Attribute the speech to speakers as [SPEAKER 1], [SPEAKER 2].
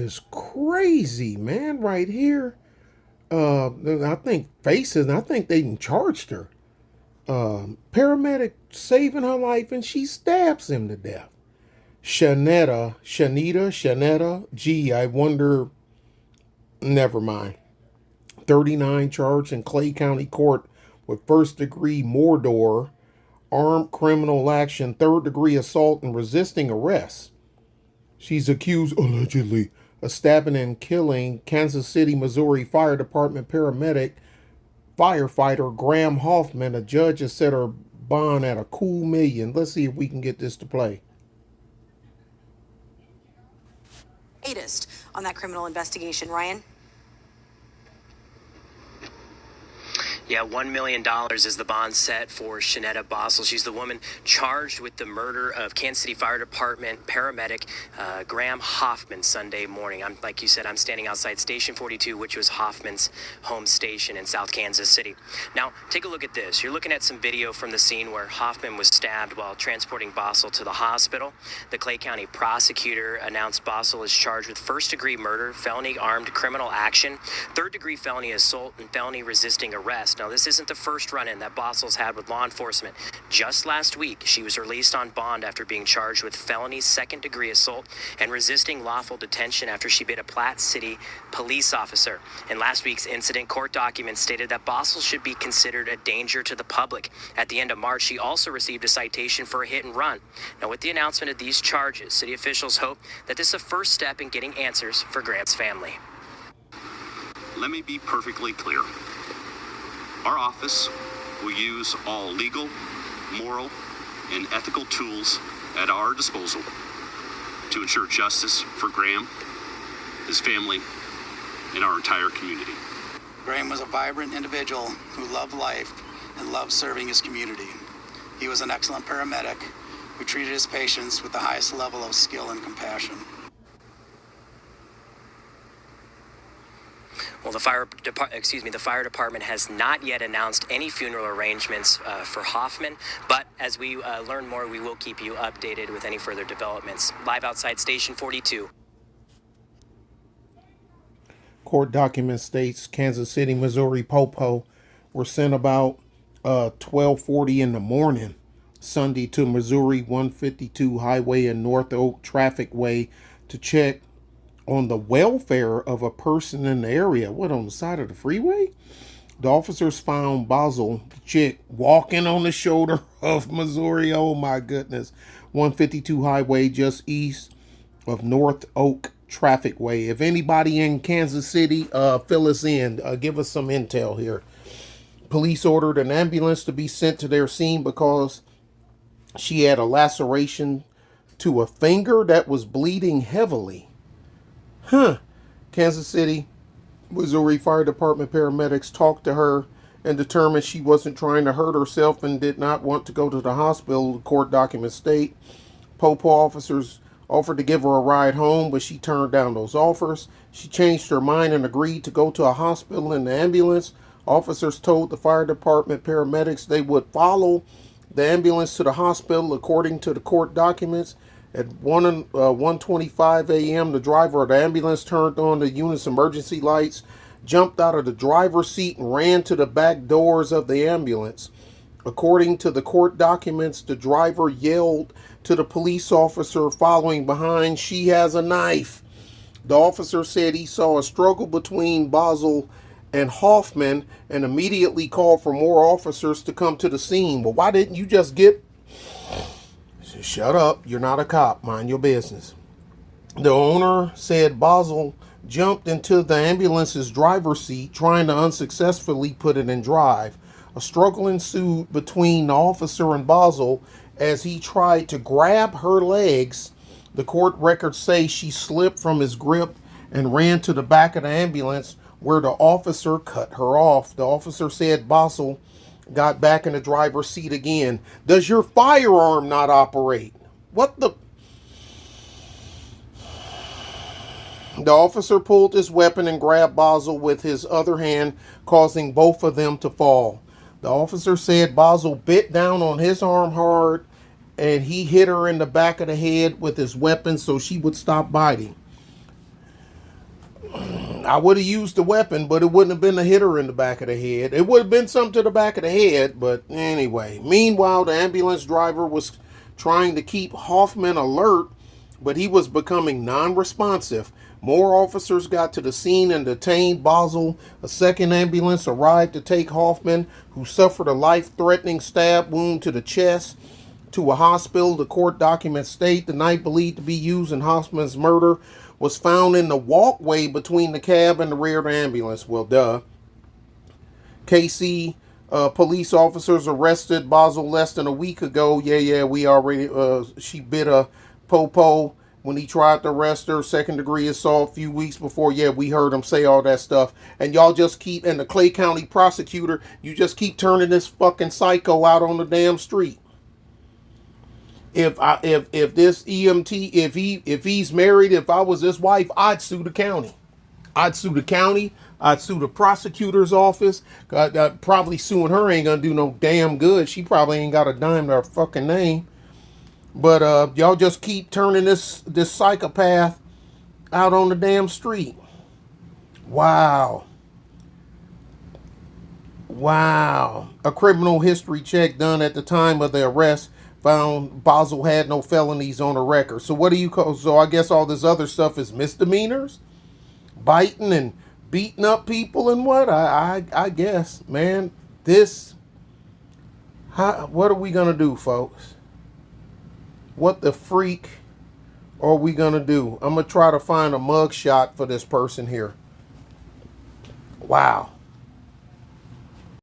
[SPEAKER 1] is crazy, man. Right here. I think faces. I think they even charged her. Paramedic saving her life, and she stabs him to death. Shanetta. Gee, I wonder. Never mind. 39 charged in Clay County Court with first degree murder, armed criminal action, third degree assault, and resisting arrest. She's accused, allegedly, of stabbing and killing Kansas City, Missouri Fire Department firefighter Graham Hoffman. A judge has set her bond at a cool million. Let's see if we can get this to play.
[SPEAKER 2] Latest on that criminal investigation, Ryan.
[SPEAKER 3] Yeah, $1 million is the bond set for Shanetta Bossel. She's the woman charged with the murder of Kansas City Fire Department paramedic Graham Hoffman Sunday morning. Like you said, I'm standing outside Station 42, which was Hoffman's home station in South Kansas City. Now, take a look at this. You're looking at some video from the scene where Hoffman was stabbed while transporting Bossel to the hospital. The Clay County prosecutor announced Bossel is charged with first-degree murder, felony armed criminal action, third-degree felony assault, and felony resisting arrest. Now, this isn't the first run-in that Bossel's had with law enforcement. Just last week, she was released on bond after being charged with felony second-degree assault and resisting lawful detention after she bit a Platte City police officer. In last week's incident, court documents stated that Bossel should be considered a danger to the public. At the end of March, she also received a citation for a hit-and-run. Now, with the announcement of these charges, city officials hope that this is a first step in getting answers for Graham's family.
[SPEAKER 4] Let me be perfectly clear. Our office will use all legal, moral, and ethical tools at our disposal to ensure justice for Graham, his family, and our entire community.
[SPEAKER 5] Graham was a vibrant individual who loved life and loved serving his community. He was an excellent paramedic who treated his patients with the highest level of skill and compassion.
[SPEAKER 3] Well, the fire department has not yet announced any funeral arrangements for Hoffman, but as we learn more, we will keep you updated with any further developments. Live outside Station 42.
[SPEAKER 1] Court document states Kansas City, Missouri Popo were sent about 12:40 in the morning Sunday to Missouri 152 Highway and North Oak Traffic Way to check on the welfare of a person in the area. What, on the side of the freeway? The officers found Bossel, the chick, walking on the shoulder of Missouri. Oh my goodness. 152 Highway just east of North Oak Traffic Way. If anybody in Kansas City, fill us in. Give us some intel here. Police ordered an ambulance to be sent to their scene because she had a laceration to a finger that was bleeding heavily. Kansas City, Missouri Fire Department paramedics talked to her and determined she wasn't trying to hurt herself and did not want to go to the hospital, the court documents state. Popo officers offered to give her a ride home, but she turned down those offers. She changed her mind and agreed to go to a hospital in the ambulance. Officers told the fire department paramedics they would follow the ambulance to the hospital according to the court documents. At 1:25 a.m., the driver of the ambulance turned on the unit's emergency lights, jumped out of the driver's seat, and ran to the back doors of the ambulance. According to the court documents, the driver yelled to the police officer following behind, "She has a knife." The officer said he saw a struggle between Bossel and Hoffman and immediately called for more officers to come to the scene. Well, why didn't you just get... Shut up. You're not a cop. Mind your business. The owner said Bossel jumped into the ambulance's driver's seat, trying to unsuccessfully put it in drive. A struggle ensued between the officer and Bossel as he tried to grab her legs. The court records say she slipped from his grip and ran to the back of the ambulance where the officer cut her off. The officer said Bossel got back in the driver's seat again. Does your firearm not operate? What the... The officer pulled his weapon and grabbed Bossel with his other hand, causing both of them to fall. The officer said Bossel bit down on his arm hard and he hit her in the back of the head with his weapon so she would stop biting. I would have used the weapon, but it wouldn't have been a hit her in the back of the head. It would have been something to the back of the head, but anyway. Meanwhile, the ambulance driver was trying to keep Hoffman alert, but he was becoming non-responsive. More officers got to the scene and detained Basel. A second ambulance arrived to take Hoffman, who suffered a life-threatening stab wound to the chest, to a hospital. The court documents state the knife believed to be used in Hoffman's murder was found in the walkway between the cab and the rear of the ambulance. Well, duh. KC police officers arrested Basel less than a week ago. We already, she bit a popo when he tried to arrest her. Second degree assault a few weeks before. Yeah, we heard him say all that stuff. And y'all just keep, and the Clay County prosecutor, you just keep turning this fucking psycho out on the damn street. If this EMT, if he's married, if I was his wife, I'd sue the county. I'd sue the county. I'd sue the prosecutor's office. Probably suing her ain't gonna do no damn good. She probably ain't got a dime to her fucking name. But y'all just keep turning this psychopath out on the damn street. Wow. A criminal history check done at the time of the arrest found Basel had no felonies on the record. So what do you call? So I guess all this other stuff is misdemeanors, biting and beating up people and what? I guess, man. What are we gonna do, folks? What the freak are we gonna do? I'm gonna try to find a mug shot for this person here. Wow.